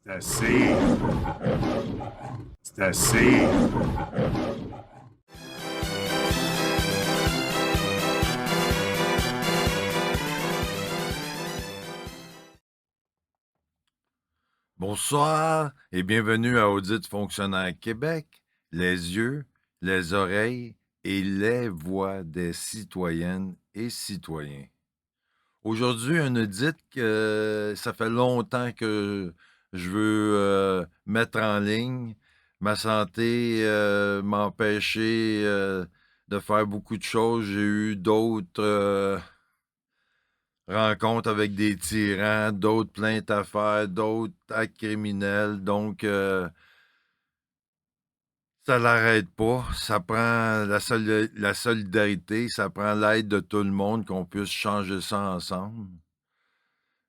C'est assez. C'est assez. Bonsoir et bienvenue à Audit Fonctionnaire Québec, les yeux, les oreilles et les voix des citoyennes et citoyens. Aujourd'hui, un audit que ça fait longtemps que je veux mettre en ligne. Ma santé m'empêchait de faire beaucoup de choses. J'ai eu d'autres rencontres avec des tyrans, d'autres plaintes à faire, d'autres actes criminels. Donc, ça l'arrête pas. Ça prend la solidarité, ça prend l'aide de tout le monde, qu'on puisse changer ça ensemble.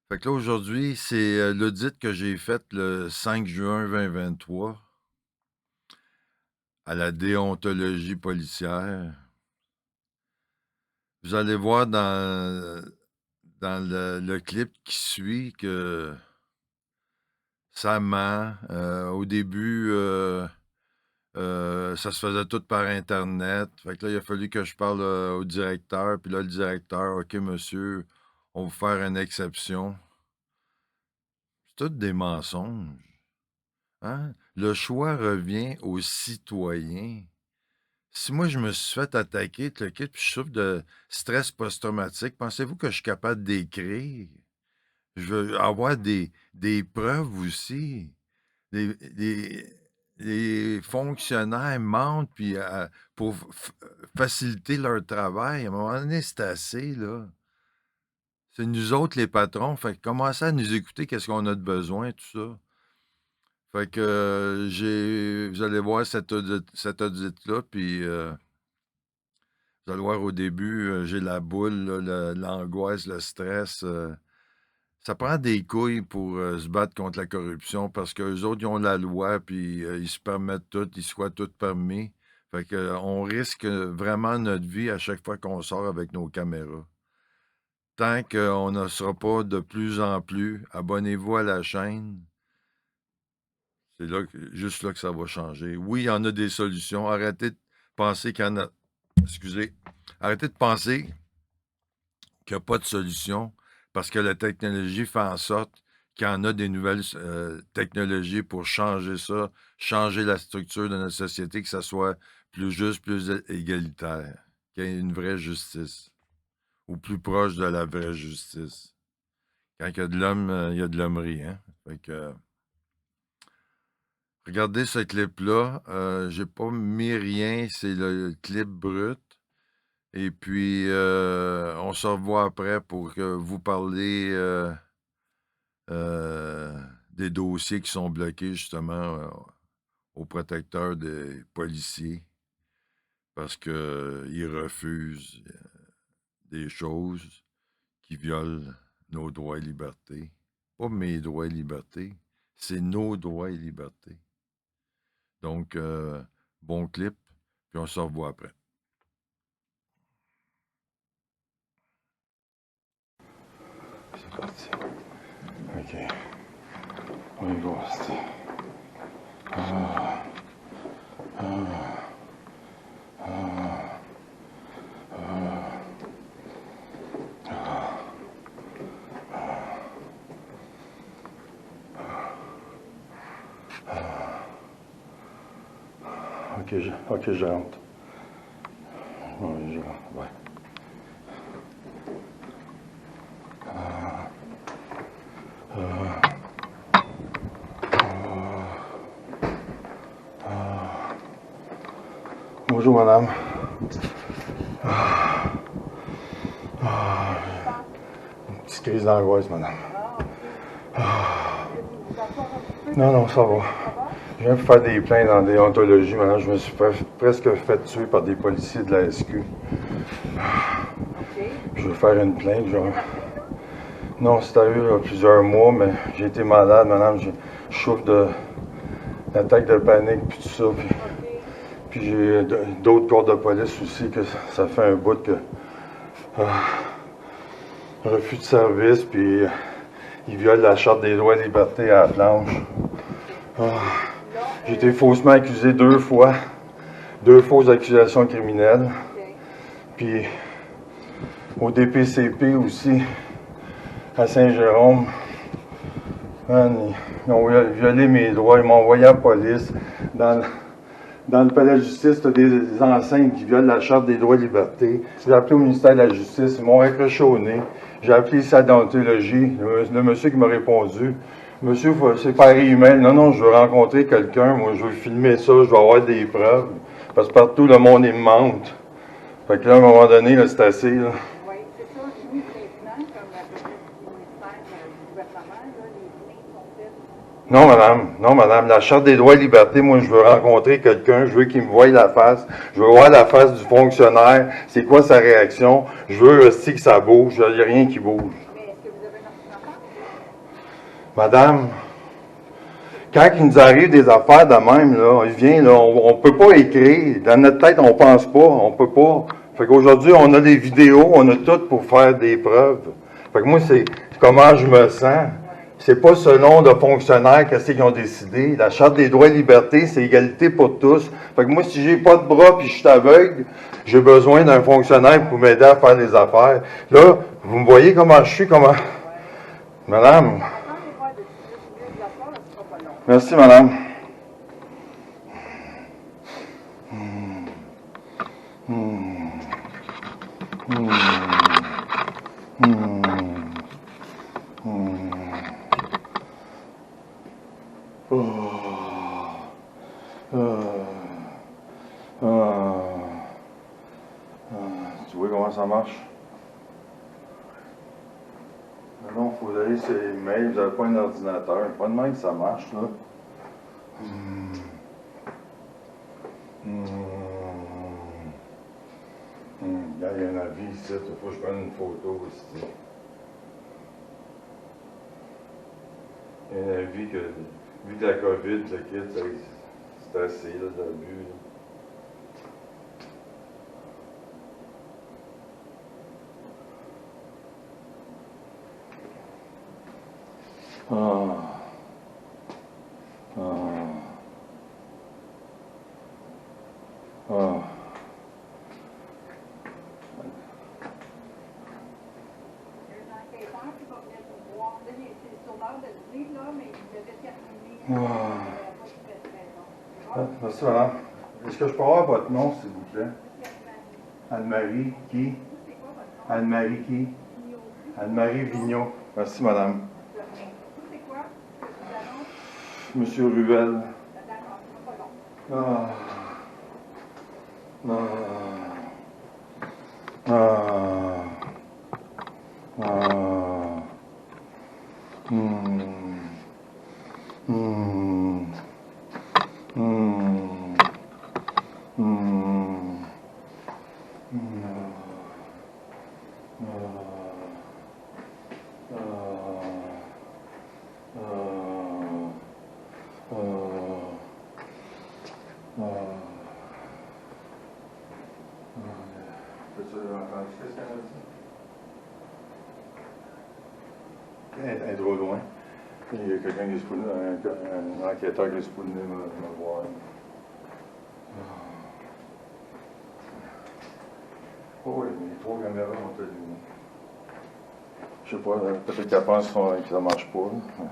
Fait que là, aujourd'hui, c'est l'audit que j'ai fait le 5 juin 2023 à la déontologie policière. Vous allez voir dans le clip qui suit que ça ment. Au début, ça se faisait tout par Internet. Fait que là, il a fallu que je parle au directeur. Puis là, le directeur, OK, monsieur, on va vous faire une exception. C'est tout des mensonges. Hein? Le choix revient aux citoyens. Si moi, je me suis fait attaquer, puis je souffre de stress post-traumatique, pensez-vous que je suis capable d'écrire? Je veux avoir des preuves aussi. Les, les fonctionnaires mentent puis, pour faciliter leur travail. À un moment donné, c'est assez, là. C'est nous autres les patrons. Fait que commencez à nous écouter, qu'est-ce qu'on a de besoin, tout ça. Fait que vous allez voir cet audit-là, puis vous allez voir au début, j'ai la boule, là, l'angoisse, le stress. Ça prend des couilles pour se battre contre la corruption parce qu'eux autres, ils ont la loi, puis ils se permettent tout, ils se croient tout permis. Fait que, on risque vraiment notre vie à chaque fois qu'on sort avec nos caméras. Tant qu'on ne sera pas de plus en plus, abonnez-vous à la chaîne. C'est là, juste là que ça va changer. Oui, il y en a des solutions. Arrêtez de penser qu'il y en a. Excusez. Arrêtez de penser qu'il n'y a pas de solution parce que la technologie fait en sorte qu'il y en a des nouvelles technologies pour changer ça, changer la structure de notre société, que ça soit plus juste, plus égalitaire, qu'il y ait une vraie justice, ou plus proche de la vraie justice. Quand il y a de l'homme, il y a de l'hommerie, hein? Fait que, regardez ce clip-là. J'ai pas mis rien, c'est le clip brut. Et puis, on se revoit après pour que vous parliez des dossiers qui sont bloqués justement au protecteur des policiers parce qu'ils refusent des choses qui violent nos droits et libertés. Pas mes droits et libertés, c'est nos droits et libertés. Donc, bon clip, puis on se revoit après. C'est parti. OK. On y va, c'est... OK, je rentre. Oui, je rentre, ouais. Bonjour, madame. Une petite crise d'angoisse, madame. Non, ça va. Je viens de faire des plaintes en déontologie, madame. Je me suis presque fait tuer par des policiers de la SQ. Je veux faire une plainte, genre. Non, c'était eu plusieurs mois, mais j'ai été malade, madame. Je souffre d'attaque de panique, puis tout ça. Puis j'ai d'autres corps de police aussi, que ça fait un bout que... refus de service, puis ils violent la Charte des droits et libertés à la planche. J'ai été faussement accusé 2 fois. 2 fausses accusations criminelles. Puis au DPCP aussi, à Saint-Jérôme. Ils ont violé mes droits, ils m'ont envoyé à la police. Dans le palais de justice, tu as des enseignes qui violent la Charte des droits et libertés. J'ai appelé au ministère de la Justice, ils m'ont accroché au nez. J'ai appelé ici à la déontologie, le monsieur qui m'a répondu. Monsieur, c'est par email. Non, non, je veux rencontrer quelqu'un. Moi, je veux filmer ça, je veux avoir des preuves. Parce que partout, le monde, il me mente. Fait que là, à un moment donné, là, c'est assez, là. Oui, c'est ça. Nous, maintenant, comme à peu près du ministère du gouvernement, là, les plaintes sont faites. Non, madame. Non, madame. La Charte des droits et libertés, moi, je veux rencontrer quelqu'un. Je veux qu'il me voie la face. Je veux voir la face du fonctionnaire. C'est quoi sa réaction? Je veux aussi que ça bouge. Il n'y a rien qui bouge. Mais est-ce que vous avez un enfant? Madame, quand il nous arrive des affaires de même, là, il vient, là, on ne peut pas écrire. Dans notre tête, on pense pas. On peut pas. Fait qu'aujourd'hui, on a des vidéos, on a tout pour faire des preuves. Fait que moi, c'est comment je me sens. C'est pas selon le fonctionnaire qu'est-ce qu'ils ont décidé. La Charte des droits et libertés, c'est égalité pour tous. Fait que moi, si j'ai pas de bras puis je suis aveugle, j'ai besoin d'un fonctionnaire pour m'aider à faire des affaires. Là, vous me voyez comment je suis, comment... Madame... Merci, madame. Tu vois comment ça marche? Non, il faut aller sur les mails, vous n'avez pas un ordinateur. Pas de même que ça marche, là. Là, il y a un avis ici, il faut que je prenne une photo ici. Il y a un avis que, vu de la COVID, le kit, c'est assez, là, de l'abus, là. Merci, madame. Est-ce que je peux avoir votre nom, s'il vous plaît? Anne-Marie qui? Anne-Marie qui? Anne-Marie Vigneault. Merci, madame. Monsieur Ruel. Ah. Ah. Ah. Ah. Elle est trop loin. Il y a quelqu'un qui est supposé, un enquêteur qui est supposé me voir. Oh oui, mais les 3 caméras ont allumé. Je sais pas, peut-être qu'elle pense que ça marche pas. Là.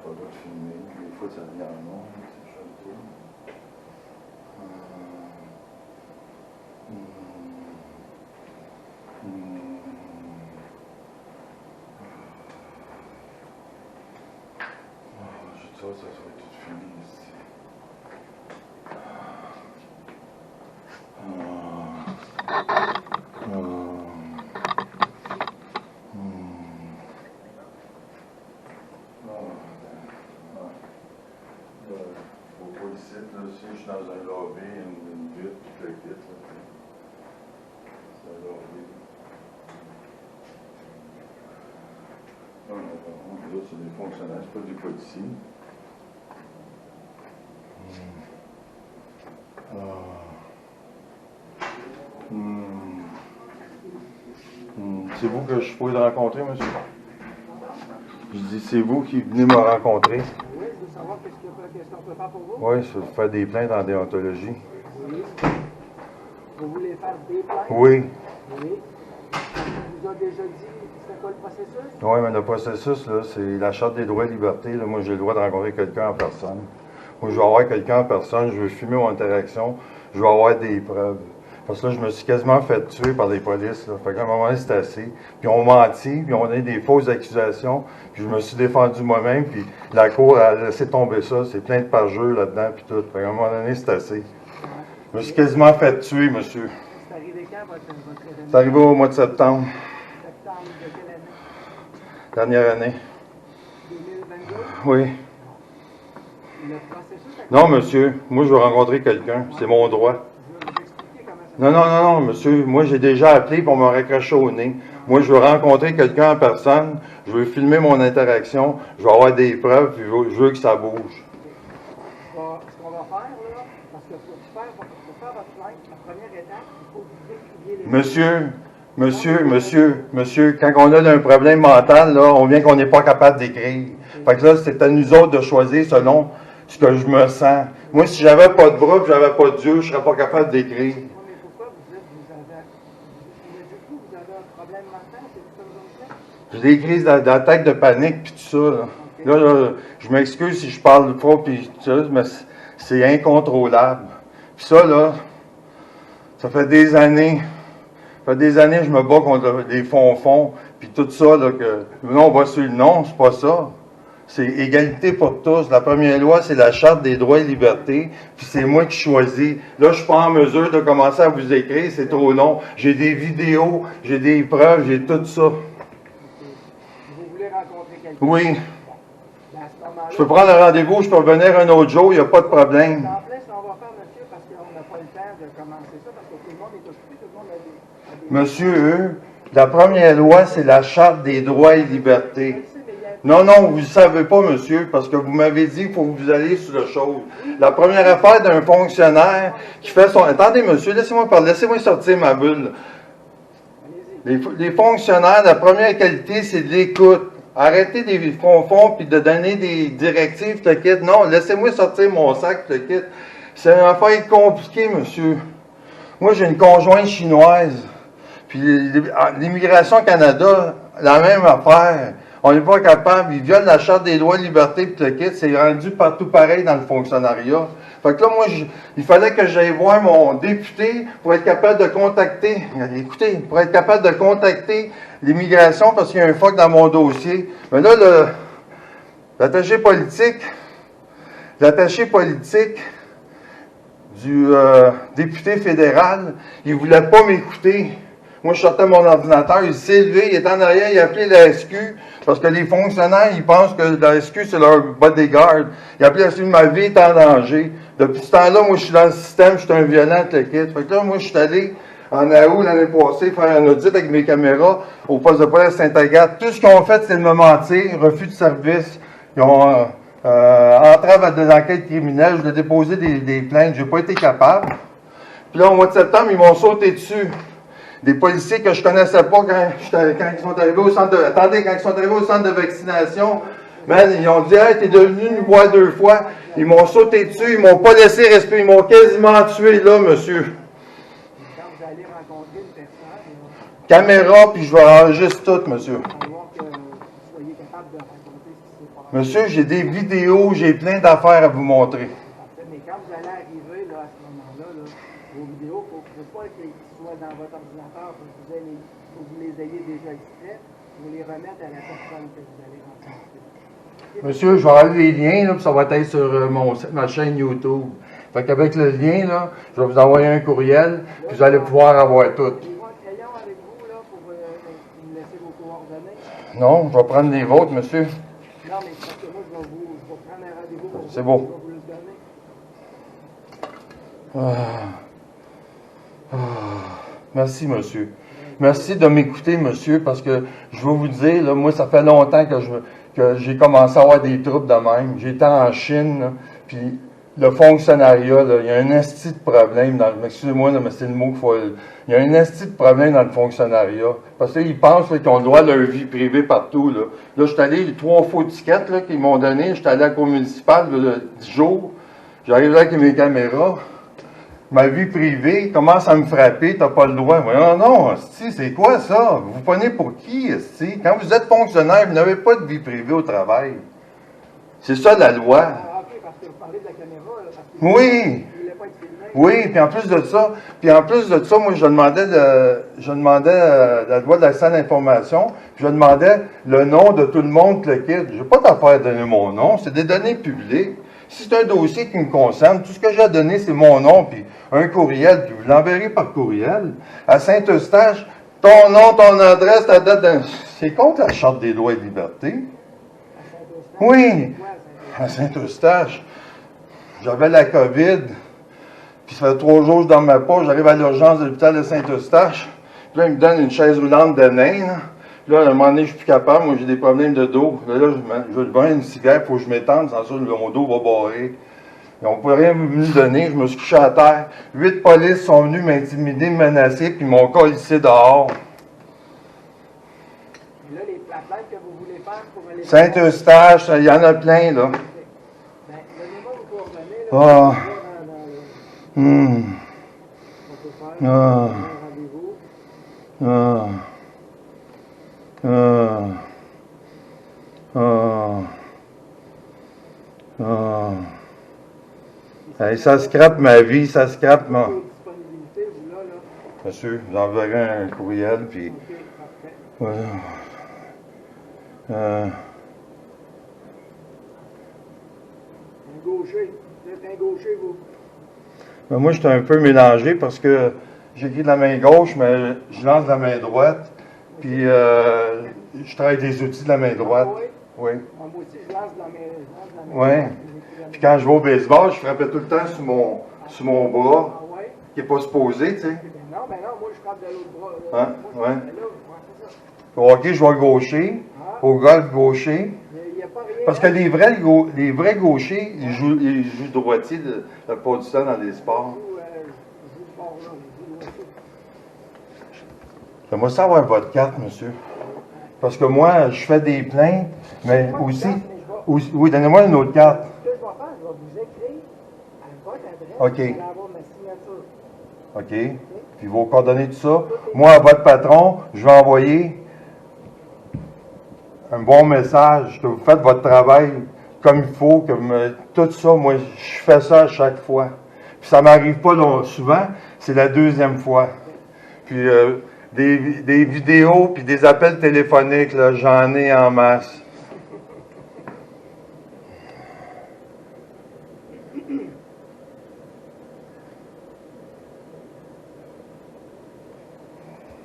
Pas de filmer, des fois ça vient en nom, c'est chouette. Ça va tout fini ici. Faut pas ici, là, si je suis dans un lobby, une vitre, puis le kit, là, c'est un lobby. Non, c'est des fonctionnaires, c'est pas des policiers. C'est vous que je pourrais rencontrer, monsieur? Je dis, c'est vous qui venez me rencontrer? Oui, je veux savoir qu'est-ce qu'on peut faire pour vous. Oui, je vais faire des plaintes en déontologie. Oui. Vous voulez faire des plaintes? Oui. Oui. On vous a déjà dit c'était quoi le processus? Oui, mais le processus, là, c'est la Charte des droits et libertés. Là. Moi, j'ai le droit de rencontrer quelqu'un en personne. Moi, je veux avoir quelqu'un en personne, je veux filmer mon interaction, je veux avoir des preuves. Parce que là, je me suis quasiment fait tuer par les polices. Là. Fait qu'à un moment donné, c'était assez. Puis on menti, puis on a eu des fausses accusations, puis je me suis défendu moi-même, puis la Cour a laissé tomber ça. C'est plein de parjures là-dedans, puis tout. Fait qu'à un moment donné, c'est assez. Je me suis quasiment fait tuer, monsieur. C'est arrivé quand votre événement? C'est arrivé au mois de septembre, Septembre de quelle année? dernière année. 2022? Oui. Le processus a Non, monsieur, moi, je veux rencontrer quelqu'un. C'est mon droit. Je vais vous expliquer comment ça Non, monsieur. Moi, j'ai déjà appelé pour me raccrocher au nez. Moi, je veux rencontrer quelqu'un en personne. Je veux filmer mon interaction. Je veux avoir des preuves, puis je veux que ça bouge. ce qu'on va faire, là, parce que pour faire votre plainte, la première étape, il faut que vous décriviez les Monsieur, quand on a un problème mental, là, on vient qu'on n'est pas capable d'écrire. Fait que là, c'est à nous autres de choisir selon ce que je me sens. Moi, si j'avais pas de bras, j'avais pas d'yeux, je serais pas capable d'écrire. Oui, mais pourquoi vous dites du coup, vous avez un problème mental, c'est ça que vous avez fait? J'ai des crises d'attaque de panique puis tout ça. Là, je m'excuse si je parle trop puis tout ça, mais c'est incontrôlable. Puis ça, là, ça fait des années. Ça fait des années que je me bats contre les fonds, puis tout ça, là, que non, on va sur le nom, c'est pas ça. C'est égalité pour tous. La première loi, c'est la Charte des droits et libertés, puis c'est moi qui choisis. Là, je suis pas en mesure de commencer à vous écrire, c'est trop long. J'ai des vidéos, j'ai des preuves, j'ai tout ça. Vous voulez rencontrer quelqu'un? Oui, Ben, à ce moment-là, je peux prendre un rendez-vous, je peux revenir un autre jour, il n'y a pas de problème. en plein, ce qu'on va faire, monsieur, parce qu'on n'a pas le temps de commencer ça, parce que tout le monde est occupé, tout le monde a des... Monsieur, la première loi, c'est la Charte des droits et libertés. Non, vous ne savez pas, monsieur, parce que vous m'avez dit qu'il faut que vous alliez sur la chose. La première affaire d'un fonctionnaire qui fait son... Attendez, monsieur, laissez-moi parler, laissez-moi sortir ma bulle. Les fonctionnaires, la première qualité, c'est de l'écoute. Arrêtez des fonds puis de donner des directives, te quitte. Non, laissez-moi sortir mon sac, te quitte. C'est une affaire compliquée, monsieur. Moi, j'ai une conjointe chinoise. Puis l'immigration au Canada, la même affaire. On n'est pas capable, ils violent la Charte des droits et libertés, puis le kit, c'est rendu partout pareil dans le fonctionnariat. Fait que là, moi, il fallait que j'aille voir mon député pour être capable de contacter, écoutez, pour être capable de contacter l'immigration parce qu'il y a un fuck dans mon dossier. Mais là, l'attaché politique du député fédéral, il voulait pas m'écouter. Moi, je sortais mon ordinateur, il s'est levé, il est en arrière, il a appelé la SQ, parce que les fonctionnaires, ils pensent que la SQ, c'est leur bodyguard. Il a appelé la SQ, ma vie est en danger. Depuis ce temps-là, moi, je suis dans le système, je suis un violent, le kit. Fait que là, moi, je suis allé en août l'année passée faire un audit avec mes caméras au poste de police Saint-Agathe. Tout ce qu'ils ont fait, c'est de me mentir, refus de service. Ils ont entrave à des enquêtes criminelles, je l'ai déposé des plaintes, j'ai pas été capable. Puis là, au mois de septembre, ils m'ont sauté dessus. Des policiers que je connaissais pas quand ils sont arrivés au centre de... Attendez, quand ils sont arrivés au centre de vaccination, man, ils ont dit « Hey, t'es devenu nous voir 2 fois. » Ils m'ont sauté dessus, ils m'ont pas laissé respirer, ils m'ont quasiment tué, là, monsieur. Quand vous allez rencontrer une personne, Caméra, puis je vais enregistrer tout, monsieur. il va falloir que vous soyez capable de raconter ce qui s'est passé. Monsieur, j'ai des vidéos, j'ai plein d'affaires à vous montrer. Parfait, mais quand vous allez arriver là, à ce moment-là, là, vos vidéos, il ne faut pas qu'ils soient dans votre ordinateur, il faut que vous les ayez déjà extraits, vous les remettre à la personne que vous allez rencontrer. Monsieur, je vais avoir les liens, là, puis ça va être sur ma chaîne YouTube. Fait qu'avec le lien, là, je vais vous envoyer un courriel, puis vous allez pouvoir avoir tout. Avez-vous un crayon avec vous là, pour me laisser vos coordonnées? Non, je vais prendre les vôtres, monsieur. Non, mais parce que moi, je vais prendre un rendez-vous pour C'est vous, beau. je vais vous le donner. Merci, monsieur. Merci de m'écouter, monsieur, parce que je vais vous dire, là, moi, ça fait longtemps que j'ai commencé à avoir des troubles de même. J'étais en Chine, là, puis le fonctionnariat, là, il y a un esti de problème excusez-moi, là, mais c'est le mot qu'il faut. Il y a un esti de problème dans le fonctionnariat. Parce qu'ils pensent là, qu'ils ont le droit à leur vie privée partout. Là, je suis allé, 3 faux tickets là, qu'ils m'ont donné. Je suis allé à la cour municipale là, 10 jours. J'arrive là avec mes caméras. Ma vie privée commence à me frapper, t'as pas le droit. Voyons, non, esti, c'est quoi ça? Vous prenez pour qui, esti? Quand vous êtes fonctionnaire, vous n'avez pas de vie privée au travail. C'est ça la loi. Ah, ok, parce que vous parlez de la caméra, là, parce que Oui. il voulait pas être filmé. Oui, puis en plus de ça, moi je demandais la loi de l'accès à l'information, puis je demandais le nom de tout le monde, le kit. Je n'ai pas d'affaire à donner mon nom, c'est des données publiques. Si c'est un dossier qui me concerne, tout ce que j'ai à donner, c'est mon nom, puis un courriel, puis vous l'enverrez par courriel. À Saint-Eustache, ton nom, ton adresse, ta date de... C'est contre la Charte des droits et libertés. Oui, à Saint-Eustache. J'avais la COVID, puis ça fait 3 jours que je dormais pas, j'arrive à l'urgence de l'hôpital de Saint-Eustache. Puis là, ils me donnent une chaise roulante de nain, là. Puis là, à un moment donné, je suis plus capable, moi j'ai des problèmes de dos. Là, je veux boire une cigarette, il faut que je m'étende, sans ça, mon dos va barrer. Ils n'ont pas rien me donner, je me suis couché à terre. 8 polices sont venus m'intimider, me menacer, puis ils m'ont collé dehors. Et là, la plainte que vous voulez faire pour aller... Saint-Eustache, il y en a plein, là. Ben, donnez-moi vos coordonnées, là. Ah. Dans Hum. on peut faire Ah. un rendez-vous. Ah. Ah. Ah. Ah. Hey, ça scrape ma vie, ça scrape ma... Vos disponibilités, vous, là. Monsieur, vous enverrez un courriel, puis... OK, parfait. Ouais. Un gaucher. Vous êtes un gaucher, vous. Ben, moi, j'étais un peu mélangé parce que j'écris de la main gauche, mais je lance de la main droite. Puis, je travaille avec des outils de la main droite. Ah, oui? Oui. Moi aussi, je lance dans mes... Oui. Puis quand je vais au baseball, je frappais tout le temps sur mon bras, Ah, ouais? qui n'est pas supposé, tu sais. Ben non, moi, je frappe de l'autre bras. Hein? Moi, Ouais. je fais là, c'est ça. Au hockey, je vais gaucher. Au golf, gaucher. Mais il n'y a pas rien... Parce que les vrais gauchers, ils jouent droitier la plupart du temps dans les sports. Je joue de bord, là. Je joue de J'aimerais savoir votre carte, monsieur. Parce que moi, je fais des plaintes, mais aussi oui, donnez-moi une autre carte. Ce que je vais faire, je vais vous écrire à votre adresse. OK. Vous allez avoir ma signature. OK? Puis vos coordonnées, tout ça. Moi, à votre patron, je vais envoyer un bon message, que vous faites votre travail comme il faut, tout ça, moi, je fais ça à chaque fois. Puis ça m'arrive pas souvent, c'est la 2e fois. Puis des vidéos, puis des appels téléphoniques, là, j'en ai en masse.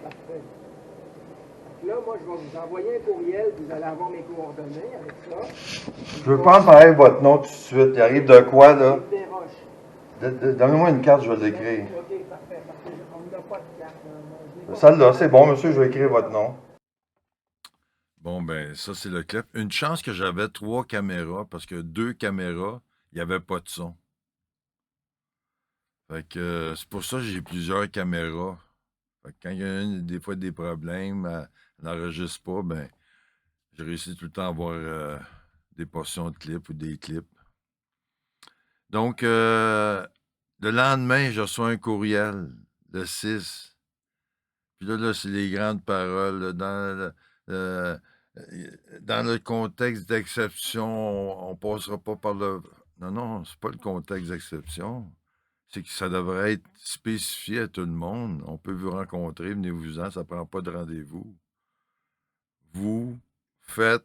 Parfait. Là, moi, je vais vous envoyer un courriel. Vous allez avoir mes coordonnées avec ça. Je veux pas en parler votre nom tout de suite. Il arrive de quoi, là? Desroches. Donnez-moi une carte, je vais l'écrire. OK, parfait. Parce qu'on n'a pas de carte. Je l'ai pas. Celle-là, c'est bon, monsieur, je vais écrire votre nom. Bon, ben, ça, c'est le clip. Une chance que j'avais 3 caméras, parce que 2 caméras, il n'y avait pas de son. Fait que c'est pour ça que j'ai plusieurs caméras. Fait que quand il y a des fois des problèmes, elle n'enregistre pas, ben, j'ai réussi tout le temps à avoir des portions de clips ou des clips. Donc, le lendemain, je reçois un courriel, le 6. Puis là, c'est les grandes paroles. Là, dans le contexte d'exception, on passera pas par le... Non, c'est pas le contexte d'exception. C'est que ça devrait être spécifié à tout le monde. On peut vous rencontrer, venez-vous-en, ça prend pas de rendez-vous. Vous faites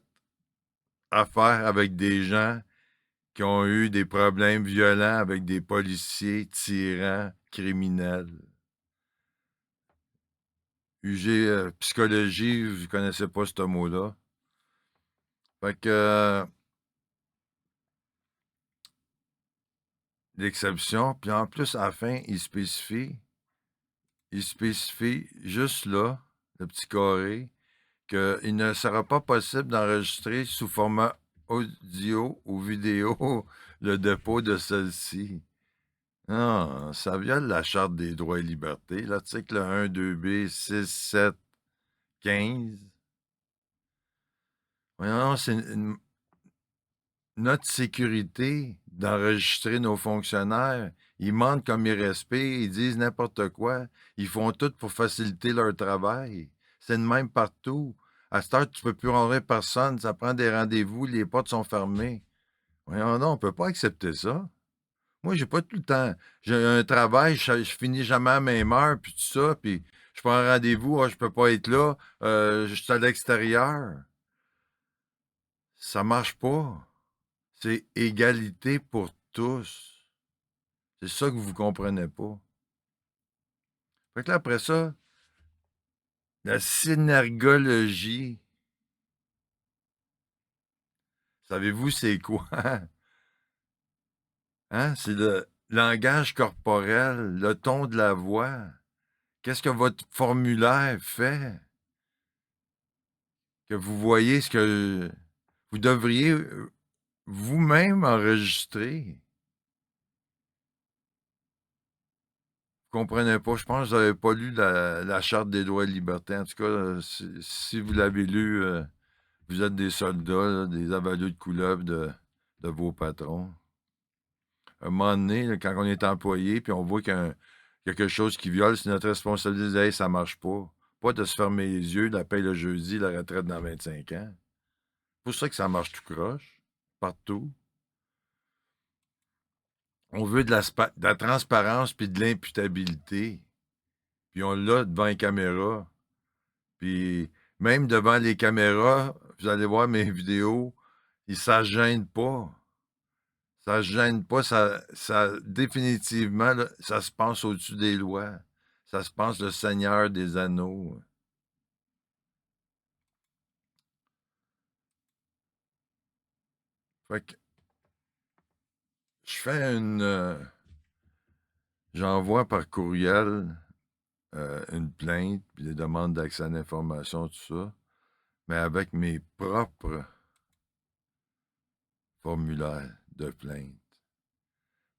affaire avec des gens qui ont eu des problèmes violents avec des policiers, tyrans, criminels. UG psychologie, vous ne connaissez pas ce mot-là. Fait que l'exception, puis en plus, à la fin, il spécifie juste là, le petit carré, qu'il ne sera pas possible d'enregistrer sous format audio ou vidéo le dépôt de celle-ci. Non, ça viole la Charte des droits et libertés, l'article 1, 2B, 6, 7, 15. Voyons, c'est notre sécurité d'enregistrer nos fonctionnaires. Ils mentent comme ils respectent, ils disent n'importe quoi. Ils font tout pour faciliter leur travail. C'est le même partout. À cette heure, tu ne peux plus rentrer personne, ça prend des rendez-vous, les portes sont fermées. Voyons non, on ne peut pas accepter ça. Moi, j'ai pas tout le temps. J'ai un travail, je finis jamais à la même heure, puis tout ça, puis je prends un rendez-vous, je peux pas être là, je suis à l'extérieur. Ça marche pas. C'est égalité pour tous. C'est ça que vous comprenez pas. Fait que là, après ça, la synergologie. Savez-vous c'est quoi? Hein? C'est le langage corporel, le ton de la voix. Qu'est-ce que votre formulaire fait? Que vous voyez ce que vous devriez vous-même enregistrer. Vous comprenez pas. Je pense que vous n'avez pas lu la Charte des droits et libertés. En tout cas, si vous l'avez lu, vous êtes des soldats, là, des avaleux de couleuvres de vos patrons. À un moment donné, là, quand on est employé, puis on voit qu'il y a quelque chose qui viole, c'est notre responsabilité de dire hey, ça marche pas. Pas de se fermer les yeux, la paye le jeudi, la retraite dans 25 ans. C'est pour ça que ça marche tout croche, partout. On veut de la transparence puis de l'imputabilité. Puis on l'a devant les caméras. Puis même devant les caméras, vous allez voir mes vidéos, ça ne gêne pas. Ça ne gêne pas. Définitivement, là, ça se pense au-dessus des lois. Ça se pense le Seigneur des Anneaux. Fait que je fais j'envoie par courriel une plainte, puis des demandes d'accès à l'information, tout ça, mais avec mes propres formulaires de plainte.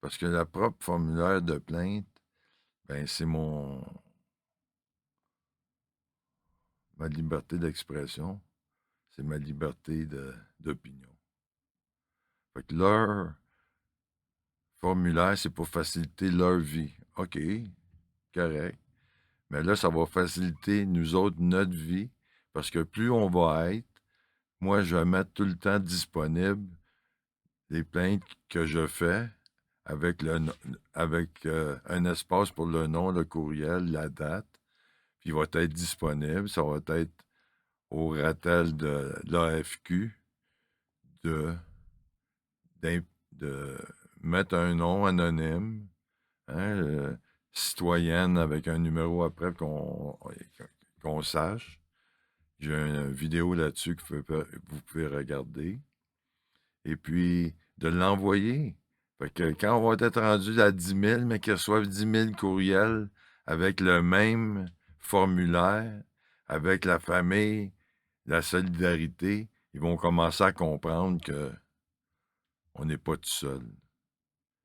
Parce que la propre formulaire de plainte, ben c'est ma liberté d'expression, c'est ma liberté d'opinion. Fait que leur formulaire, c'est pour faciliter leur vie. OK, correct. Mais là, ça va faciliter, nous autres, notre vie, parce que plus on va être, moi, je vais mettre tout le temps disponible les plaintes que je fais avec un espace pour le nom, le courriel, la date, puis il va être disponible. Ça va être au ratel de l'AFQ de mettre un nom anonyme, hein, citoyenne avec un numéro après qu'on sache. J'ai une vidéo là-dessus que vous pouvez regarder. Et puis, de l'envoyer. Fait que quand on va être rendu à 10 000, mais qu'ils reçoivent 10 000 courriels avec le même formulaire, avec la famille, la solidarité, ils vont commencer à comprendre que on n'est pas tout seul.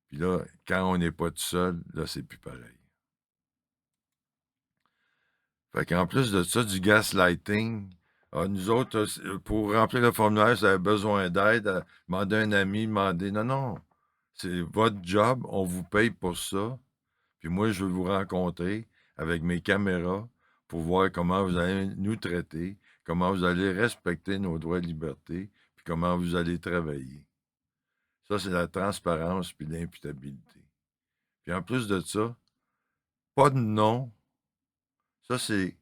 Puis là, quand on n'est pas tout seul, là, c'est plus pareil. Fait qu'en plus de ça, du gaslighting, nous autres, pour remplir le formulaire, si vous avez besoin d'aide, demandez à un ami, demandez. Non, non. C'est votre job, on vous paye pour ça. Puis moi, je veux vous rencontrer avec mes caméras pour voir comment vous allez nous traiter, comment vous allez respecter nos droits et libertés, puis comment vous allez travailler. Ça, c'est la transparence puis l'imputabilité. Puis en plus de ça, pas de nom. Ça, c'est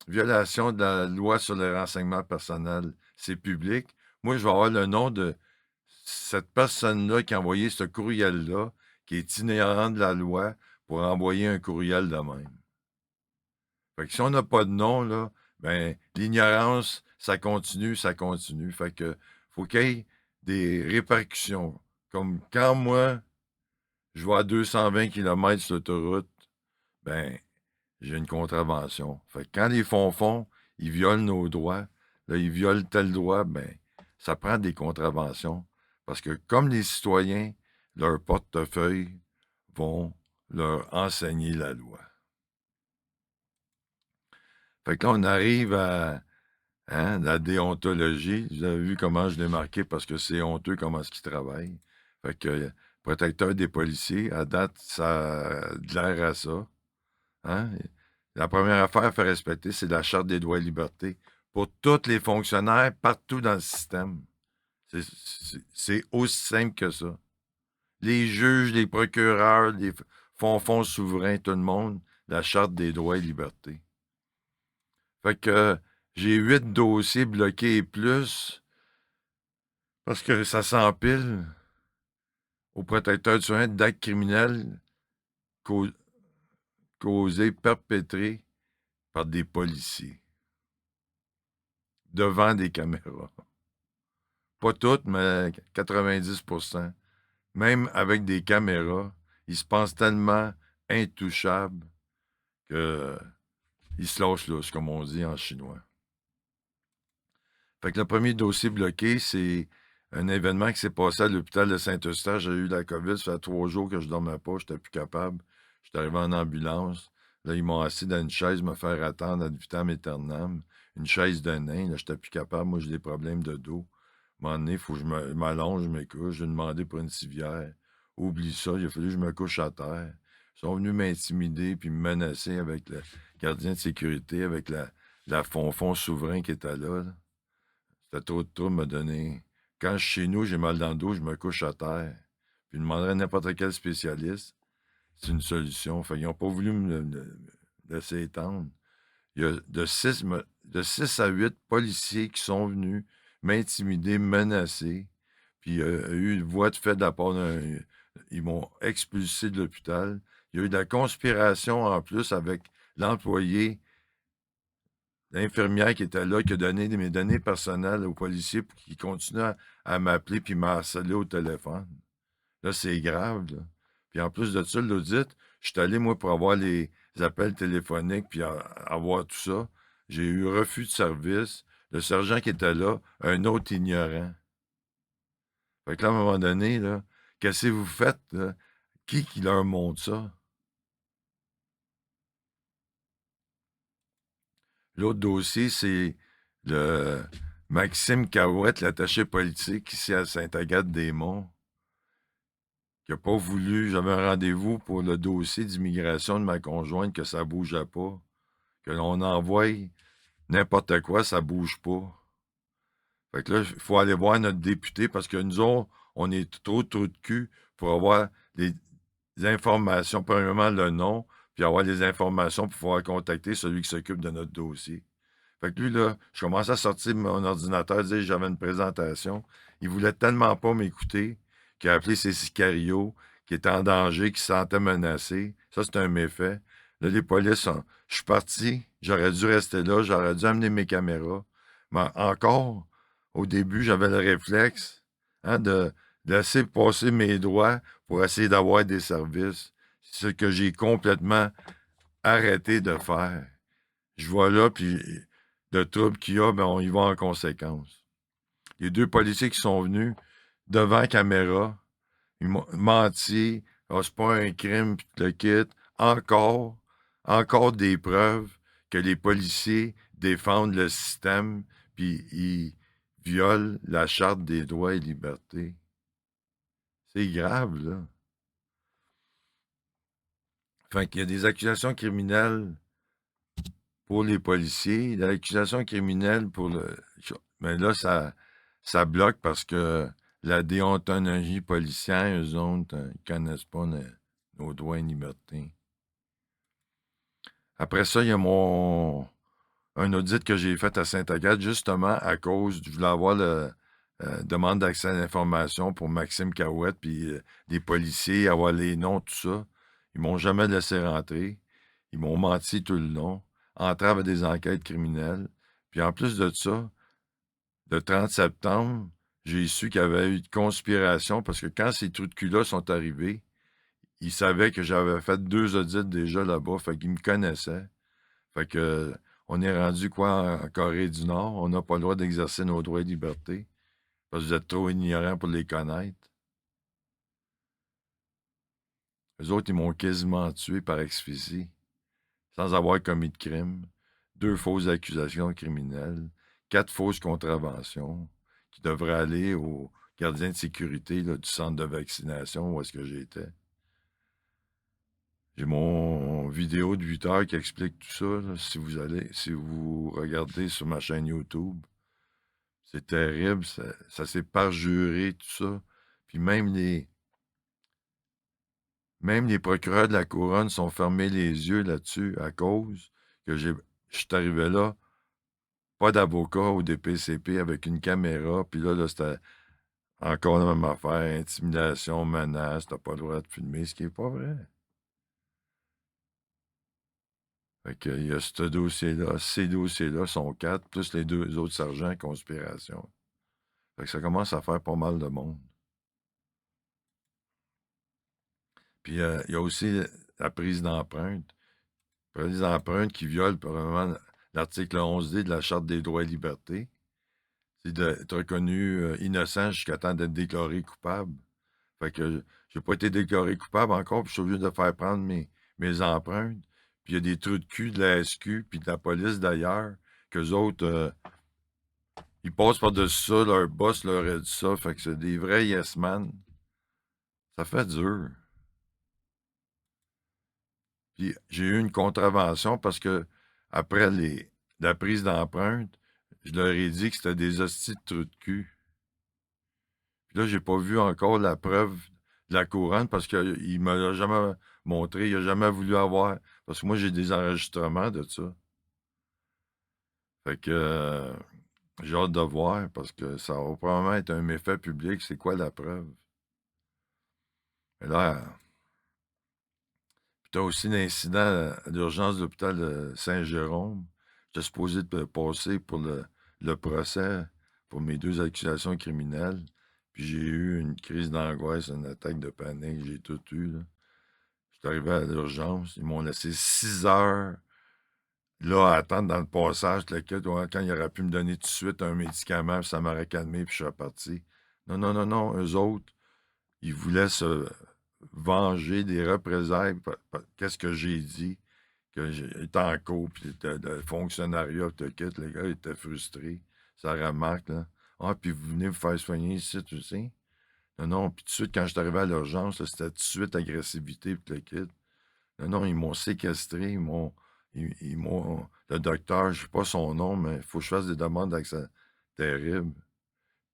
violation de la loi sur les renseignements personnels. C'est public. Moi, je vais avoir le nom de cette personne-là qui a envoyé ce courriel-là, qui est inhérent de la loi, pour envoyer un courriel de même. Fait que si on n'a pas de nom, là, ben, l'ignorance, ça continue, ça continue. Fait que faut qu'il y ait des répercussions. Comme quand moi, je vais à 220 km sur l'autoroute, ben, j'ai une contravention. Fait que quand les fonds, ils violent nos droits, là, ils violent tel droit, ben, ça prend des contraventions. Parce que comme les citoyens, leur portefeuille vont leur enseigner la loi. Fait que là, on arrive à la déontologie. Vous avez vu comment je l'ai marqué parce que c'est honteux comment est-ce qu'ils travaillent. Fait que protecteur des policiers, à date, ça a de l'air à ça. Hein? La première affaire à faire respecter, c'est la Charte des droits et libertés pour tous les fonctionnaires partout dans le système. C'est aussi simple que ça. Les juges, les procureurs, les fonds souverains, tout le monde, la Charte des droits et libertés. Fait que j'ai 8 dossiers bloqués et plus parce que ça s'empile au protecteur du soin d'actes criminels causés, perpétrés par des policiers devant des caméras. Pas toutes, mais 90%. Même avec des caméras, ils se pensent tellement intouchables qu'ils se lâchent lousse, comme on dit en chinois. Fait que le premier dossier bloqué, c'est un événement qui s'est passé à l'hôpital de Saint-Eustache. J'ai eu la COVID, ça fait 3 jours que je ne dormais pas, je n'étais plus capable. Je suis arrivé en ambulance. Là, ils m'ont assis dans une chaise, me faire attendre ad vitam aeternam. Une chaise de nain, là, je n'étais plus capable. Moi, j'ai des problèmes de dos. À un moment donné, il faut que je m'allonge, je me couche. J'ai demandé pour une civière. Oublie ça, il a fallu que je me couche à terre. Ils sont venus m'intimider puis me menacer avec le gardien de sécurité, avec la fonfon souverain qui était là. C'était trop de trouble me donner. Quand je suis chez nous, j'ai mal dans le dos, je me couche à terre. Puis je demanderais à n'importe quel spécialiste. C'est une solution. Fait, ils n'ont pas voulu me laisser étendre. Il y a de 6 à 8 policiers qui sont venus m'intimider, menacer. Puis il y a eu une voix de fait de la part d'un. Ils m'ont expulsé de l'hôpital. Il y a eu de la conspiration en plus avec l'employé, l'infirmière qui était là, qui a donné mes données personnelles aux policiers pour qu'ils continuent à m'appeler puis m'harceler au téléphone. Là, c'est grave, là. Puis en plus de ça, l'audit, je suis allé, moi, pour avoir les appels téléphoniques puis avoir tout ça. J'ai eu refus de service. Le sergent qui était là, un autre ignorant. Fait que là, à un moment donné, là, qu'est-ce que vous faites, là? Qui leur montre ça? L'autre dossier, c'est le Maxime Carouette, l'attaché politique ici à Sainte-Agathe-des-Monts, qui n'a pas voulu. J'avais un rendez-vous pour le dossier d'immigration de ma conjointe, que ça ne bougeait pas. Que l'on envoie n'importe quoi, ça ne bouge pas. Fait que là, il faut aller voir notre député parce que nous autres, on est trop de cul pour avoir des informations, premièrement le nom, puis avoir les informations pour pouvoir contacter celui qui s'occupe de notre dossier. Fait que lui, là, je commençais à sortir de mon ordinateur, dire que j'avais une présentation. Il voulait tellement pas m'écouter qu'il a appelé ses sicarios, qui étaient en danger, qui se sentaient menacés. Ça, c'est un méfait. Là, les polices, je suis parti, j'aurais dû rester là, j'aurais dû amener mes caméras. Mais encore, au début, j'avais le réflexe de laisser passer mes droits pour essayer d'avoir des services. C'est ce que j'ai complètement arrêté de faire. Je vois là, puis le trouble qu'il y a, ben on y va en conséquence. Les 2 policiers qui sont venus devant la caméra, ils m'ont menti, c'est pas un crime, puis le quitte. Encore des preuves que les policiers défendent le système, puis ils violent la Charte des droits et libertés. C'est grave, là. Fait qu'il y a des accusations criminelles pour les policiers, l'accusation criminelle pour le. Mais là, ça bloque parce que la déontologie policière, eux autres, ils ne connaissent pas nos droits et libertés. Après ça, il y a un audit que j'ai fait à Sainte-Agathe, justement à cause, je voulais avoir la demande d'accès à l'information pour Maxime Carouette, puis les policiers, avoir les noms, tout ça. Ils m'ont jamais laissé rentrer. Ils m'ont menti tout le long. Entrave à des enquêtes criminelles. Puis en plus de ça, le 30 septembre, j'ai su qu'il y avait eu une conspiration parce que quand ces trous de cul-là sont arrivés, il savait que j'avais fait 2 audits déjà là-bas, fait qu'il me connaissait. Fait que on est rendu quoi en Corée du Nord? On n'a pas le droit d'exercer nos droits et libertés parce que vous êtes trop ignorants pour les connaître. Eux autres, ils m'ont quasiment tué par asphyxie, sans avoir commis de crime. 2 fausses accusations criminelles, 4 fausses contraventions qui devraient aller au gardien de sécurité là, du centre de vaccination où est-ce que j'étais. J'ai mon vidéo de 8 heures qui explique tout ça, là, si vous regardez sur ma chaîne YouTube. C'est terrible, ça s'est parjuré, tout ça. Puis même les procureurs de la couronne sont fermés les yeux là-dessus à cause que je suis arrivé là, pas d'avocat au DPCP avec une caméra, puis là, c'était encore la même affaire, intimidation, menace, t'as pas le droit de filmer, ce qui est pas vrai. Fait que, il y a ce dossier-là, ces dossiers-là sont 4, plus les 2 autres sergents conspiration. Fait que ça commence à faire pas mal de monde. Puis il y a aussi la prise d'empreinte. Prise d'empreinte qui viole probablement l'article 11D de la Charte des droits et libertés. C'est d'être reconnu innocent jusqu'à temps d'être déclaré coupable. Fait que j'ai pas été déclaré coupable encore, puis je suis obligé de faire prendre mes empreintes. Puis il y a des trous de cul de la SQ, puis de la police d'ailleurs, qu'eux autres, ils passent par-dessus ça, leur boss leur a dit ça, fait que c'est des vrais yes man. Ça fait dur. Puis j'ai eu une contravention parce que après la prise d'empreinte, je leur ai dit que c'était des hosties de trous de cul. Puis là, j'ai pas vu encore la preuve de la couronne parce qu'il me l'a jamais montré, il a jamais voulu avoir. Parce que moi, j'ai des enregistrements de ça. Fait que j'ai hâte de voir parce que ça va probablement être un méfait public. C'est quoi la preuve? Et là, puis t'as aussi l'incident à l'urgence de l'hôpital de Saint-Jérôme. J'étais supposé passer pour le procès pour mes 2 accusations criminelles. Puis j'ai eu une crise d'angoisse, une attaque de panique, j'ai tout eu. Là. Je suis arrivé à l'urgence. Ils m'ont laissé 6 heures là à attendre dans le passage. Quand il aurait pu me donner tout de suite un médicament, puis ça m'aurait calmé, puis je suis reparti. Non, non, non, non. Eux autres, ils voulaient se venger des représailles. Qu'est-ce que j'ai dit? Que j'étais en cours, puis de fonctionnariat, puis le gars était frustré. Ça remarque, là. Ah, puis vous venez vous faire soigner ici, tu sais? Non, non, puis tout de suite, quand je suis arrivé à l'urgence, là, c'était tout de suite agressivité, puis le kit. Non, non, ils m'ont séquestré, le docteur, je ne sais pas son nom, mais il faut que je fasse des demandes d'accès terrible.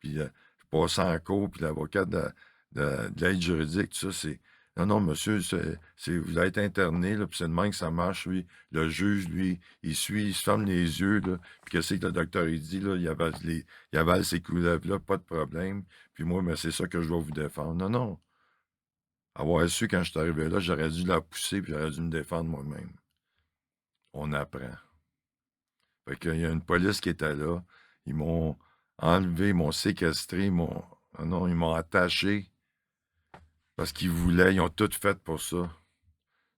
Puis je passe en cours, puis l'avocat de l'aide juridique, tout ça, c'est non, non, monsieur, vous allez être interné, là, puis c'est de même que ça marche, lui. Le juge, lui, il suit, il se ferme les yeux, là, puis qu'est-ce que le docteur, il dit, là, il avale ses couleuvres-là, pas de problème. Puis moi, mais c'est ça que je dois vous défendre. Non, non. Avoir su quand je suis arrivé là, j'aurais dû la pousser, puis j'aurais dû me défendre moi-même. On apprend. Fait qu'il y a une police qui était là. Ils m'ont enlevé, ils m'ont séquestré, ils m'ont attaché parce qu'ils voulaient, ils ont tout fait pour ça.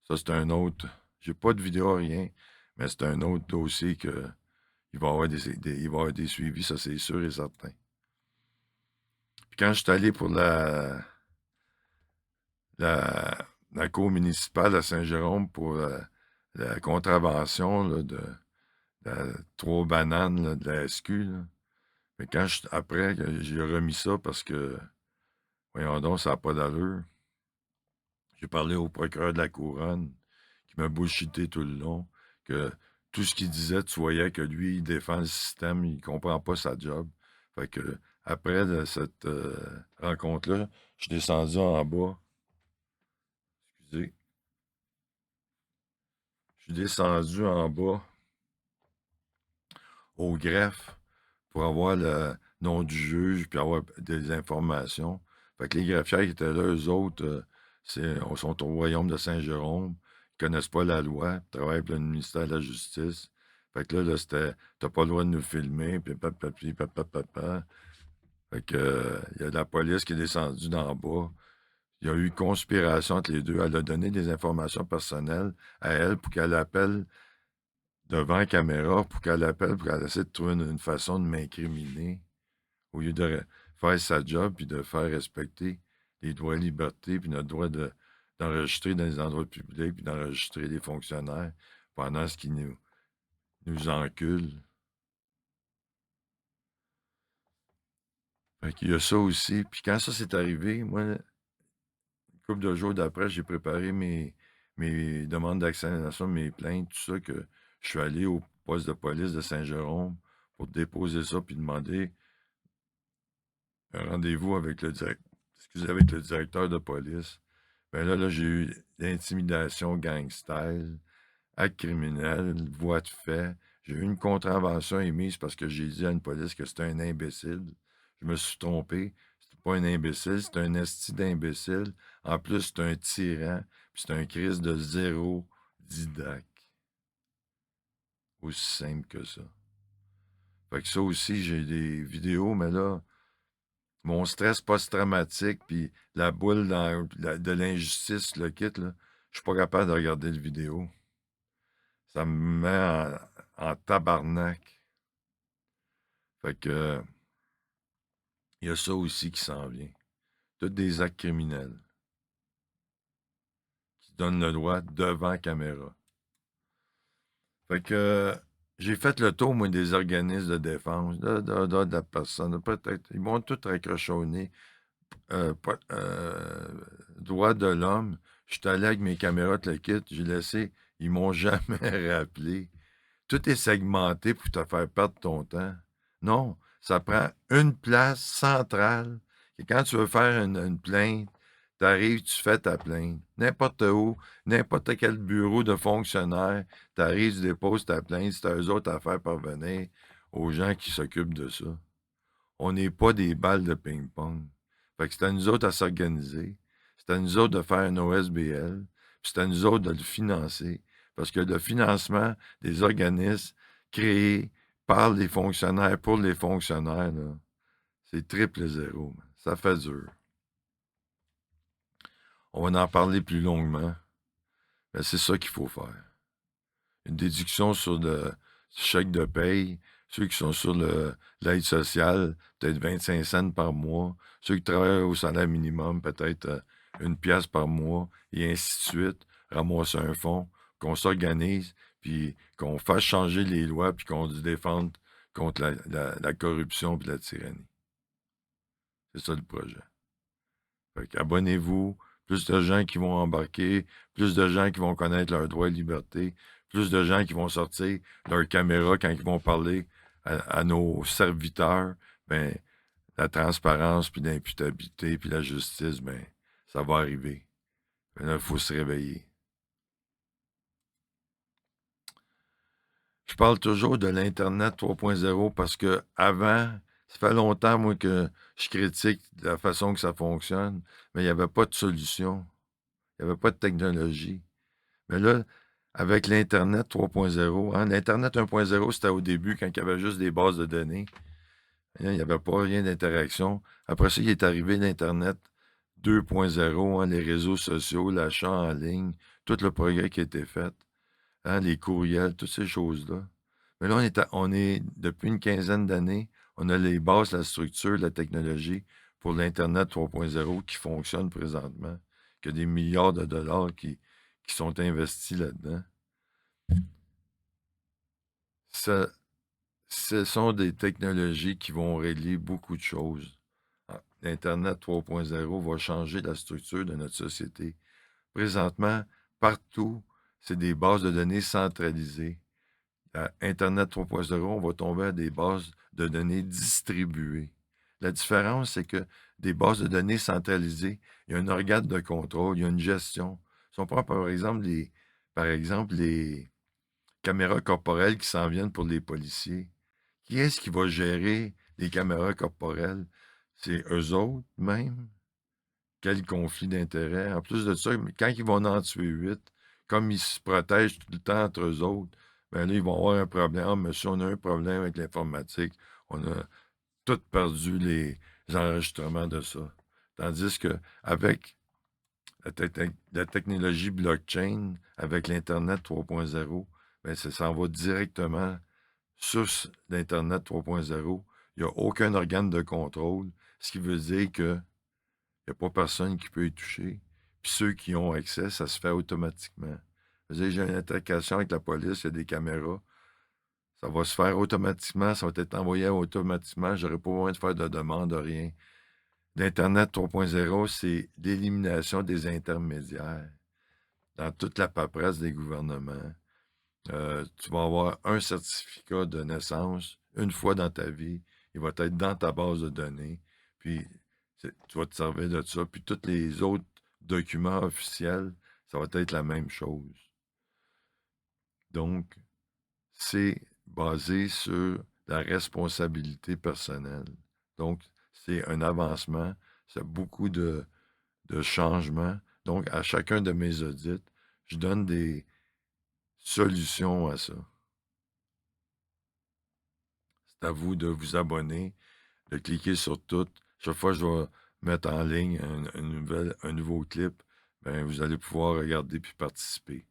Ça, c'est un autre. J'ai pas de vidéo, rien, mais c'est un autre dossier que il va y avoir il va y avoir des suivis, ça c'est sûr et certain. Puis quand je suis allé pour la cour municipale à Saint-Jérôme pour la contravention là, de 3 bananes là, de la SQ, là. Mais après, j'ai remis ça parce que, voyons donc, ça n'a pas d'allure. J'ai parlé au procureur de la couronne qui m'a bullshité tout le long, que tout ce qu'il disait, tu voyais que lui, il défend le système, il comprend pas sa job. Fait que après cette rencontre-là, je suis descendu en bas. Excusez. Je suis descendu en bas au greffe pour avoir le nom du juge puis avoir des informations. Fait que les greffiers qui étaient là, eux autres, sont au royaume de Saint-Jérôme, ils connaissent pas la loi, ils travaillent pour le ministère de la Justice. Fait que là c'était t'as pas le droit de nous filmer, puis papa. Fait que il y a de la police qui est descendue d'en bas. il y a eu conspiration entre les deux. Elle a donné des informations personnelles à elle pour qu'elle appelle devant la caméra, pour qu'elle essaie de trouver une façon de m'incriminer, au lieu de faire sa job, puis de faire respecter les droits et libertés, puis notre droit d'enregistrer dans les endroits publics, puis d'enregistrer les fonctionnaires pendant ce qu'ils nous enculent. Fait qu'il y a ça aussi. Puis quand ça s'est arrivé, moi, une couple de jours d'après, j'ai préparé mes demandes d'accélération, mes plaintes, tout ça, que je suis allé au poste de police de Saint-Jérôme pour déposer ça, puis demander un rendez-vous avec le directeur de police. Ben là, j'ai eu l'intimidation gang-style, acte criminel, voie de fait. J'ai eu une contravention émise parce que j'ai dit à une police que c'était un imbécile. Je me suis trompé. C'était pas un imbécile, c'était un esti d'imbécile. En plus, c'est un tyran, puis c'est un crise de zéro didac. Aussi simple que ça. Fait que ça aussi, j'ai des vidéos, mais là, mon stress post-traumatique, puis la boule de l'injustice, le kit, là, je suis pas capable de regarder le vidéo. Ça me met en tabarnak. Fait que, il y a ça aussi qui s'en vient. Tous des actes criminels qui donnent le droit devant caméra. Fait que, j'ai fait le tour, moi, des organismes de défense, de la personne. Peut-être, ils vont tous raccrochonner. Droit de l'homme. Je suis allé avec mes caméras, le kit, j'ai laissé. Ils m'ont jamais rappelé. Tout est segmenté pour te faire perdre ton temps. Non, ça prend une place centrale. Et quand tu veux faire une plainte, tu arrives, tu fais ta plainte. N'importe où, n'importe quel bureau de fonctionnaire, tu arrives, tu déposes ta plainte. C'est à eux autres à faire parvenir aux gens qui s'occupent de ça. On n'est pas des balles de ping-pong. Fait que c'est à nous autres à s'organiser. C'est à nous autres de faire un OSBL. Puis c'est à nous autres de le financer. Parce que le financement des organismes créés par les fonctionnaires, pour les fonctionnaires, là, c'est triple zéro. Man. Ça fait dur. On va en parler plus longuement. Mais c'est ça qu'il faut faire. Une déduction sur le chèque de paye, ceux qui sont sur l'aide sociale, peut-être 25 cents par mois, ceux qui travaillent au salaire minimum, peut-être une pièce par mois, et ainsi de suite, ramasser un fonds, qu'on s'organise, puis qu'on fasse changer les lois, puis qu'on se défende contre la corruption et la tyrannie. C'est ça le projet. Fait qu'abonnez-vous, plus de gens qui vont embarquer, plus de gens qui vont connaître leurs droits et libertés, plus de gens qui vont sortir leur caméra quand ils vont parler à nos serviteurs, ben, la transparence, puis l'imputabilité, puis la justice, ben, ça va arriver. Ben là, il faut se réveiller. Je parle toujours de l'Internet 3.0 parce que avant, ça fait longtemps, moi, que je critique la façon que ça fonctionne, mais il n'y avait pas de solution. Il n'y avait pas de technologie. Mais là, avec l'Internet 3.0, hein, l'Internet 1.0, c'était au début, quand il y avait juste des bases de données. Il n'y avait pas rien d'interaction. Après ça, il est arrivé l'Internet 2.0, hein, les réseaux sociaux, l'achat en ligne, tout le progrès qui a été fait, hein, les courriels, toutes ces choses-là. Mais là, on est depuis une quinzaine d'années, on a les bases, la structure, la technologie pour l'Internet 3.0 qui fonctionne présentement, qu'il y a des milliards de dollars qui sont investis là-dedans. Ce sont des technologies qui vont régler beaucoup de choses. L'Internet 3.0 va changer la structure de notre société. Présentement, partout, c'est des bases de données centralisées. À Internet 3.0, on va tomber à des bases de données distribuées. La différence, c'est que des bases de données centralisées, il y a un organe de contrôle, il y a une gestion. Si on prend par exemple les caméras corporelles qui s'en viennent pour les policiers, qui est-ce qui va gérer les caméras corporelles? C'est eux autres même? Quel conflit d'intérêts? En plus de ça, quand ils vont en tuer 8, comme ils se protègent tout le temps entre eux autres, ben là, ils vont avoir un problème. Ah, monsieur, on a un problème avec l'informatique. On a tout perdu les enregistrements de ça. Tandis qu'avec la technologie blockchain avec l'Internet 3.0, ben, ça s'en va directement sur l'Internet 3.0. Il n'y a aucun organe de contrôle, ce qui veut dire qu'il n'y a pas personne qui peut y toucher. Puis ceux qui ont accès, ça se fait automatiquement. J'ai une altercation avec la police, il y a des caméras. Ça va se faire automatiquement, ça va être envoyé automatiquement. Je n'aurai pas besoin de faire de demande, de rien. L'Internet 3.0, c'est l'élimination des intermédiaires dans toute la paperasse des gouvernements. Tu vas avoir un certificat de naissance une fois dans ta vie. Il va être dans ta base de données. Puis, tu vas te servir de ça. Puis, tous les autres documents officiels, ça va être la même chose. Donc, c'est basé sur la responsabilité personnelle. Donc, c'est un avancement. C'est beaucoup de changements. Donc, à chacun de mes audits, je donne des solutions à ça. C'est à vous de vous abonner, de cliquer sur tout. Chaque fois que je vais mettre en ligne un nouveau clip, ben, vous allez pouvoir regarder puis participer.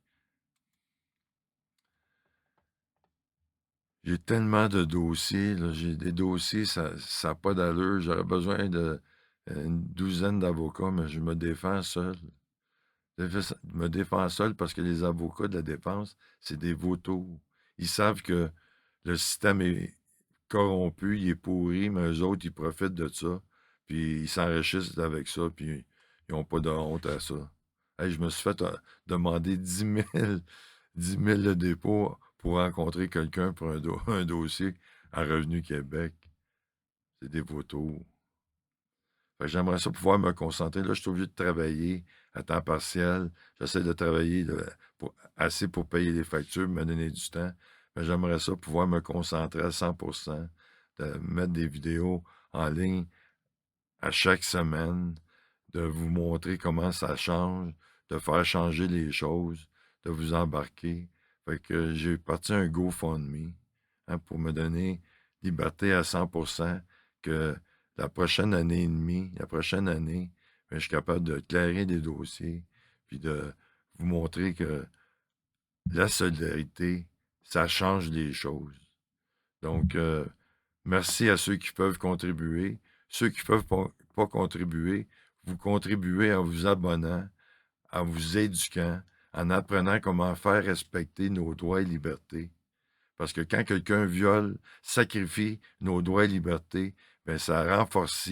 J'ai tellement de dossiers, là, j'ai des dossiers, ça n'a pas d'allure. J'aurais besoin d'une douzaine d'avocats, mais je me défends seul. Je me défends seul parce que les avocats de la défense, c'est des vautours. Ils savent que le système est corrompu, il est pourri, mais eux autres, ils profitent de ça. Puis ils s'enrichissent avec ça, puis ils n'ont pas de honte à ça. Hey, je me suis fait demander 10 000 de dépôt pour rencontrer quelqu'un pour un dossier à Revenu Québec. C'est des vautours. Fait que j'aimerais ça pouvoir me concentrer. Là, je suis obligé de travailler à temps partiel. J'essaie de travailler assez pour payer les factures, me donner du temps. Mais j'aimerais ça pouvoir me concentrer à 100%, de mettre des vidéos en ligne à chaque semaine, de vous montrer comment ça change, de faire changer les choses, de vous embarquer. Fait que j'ai parti un GoFundMe pour me donner liberté à 100%, que la prochaine année et demie, la prochaine année, ben, je suis capable de clairer des dossiers, puis de vous montrer que la solidarité, ça change les choses. Donc, merci à ceux qui peuvent contribuer. Ceux qui ne peuvent pas contribuer, vous contribuez en vous abonnant, en vous éduquant, en apprenant comment faire respecter nos droits et libertés. Parce que quand quelqu'un viole, sacrifie nos droits et libertés, bien, ça renforce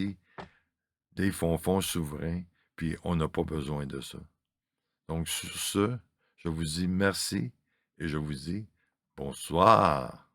des fonds souverains, puis on n'a pas besoin de ça. Donc, sur ce, je vous dis merci et je vous dis bonsoir.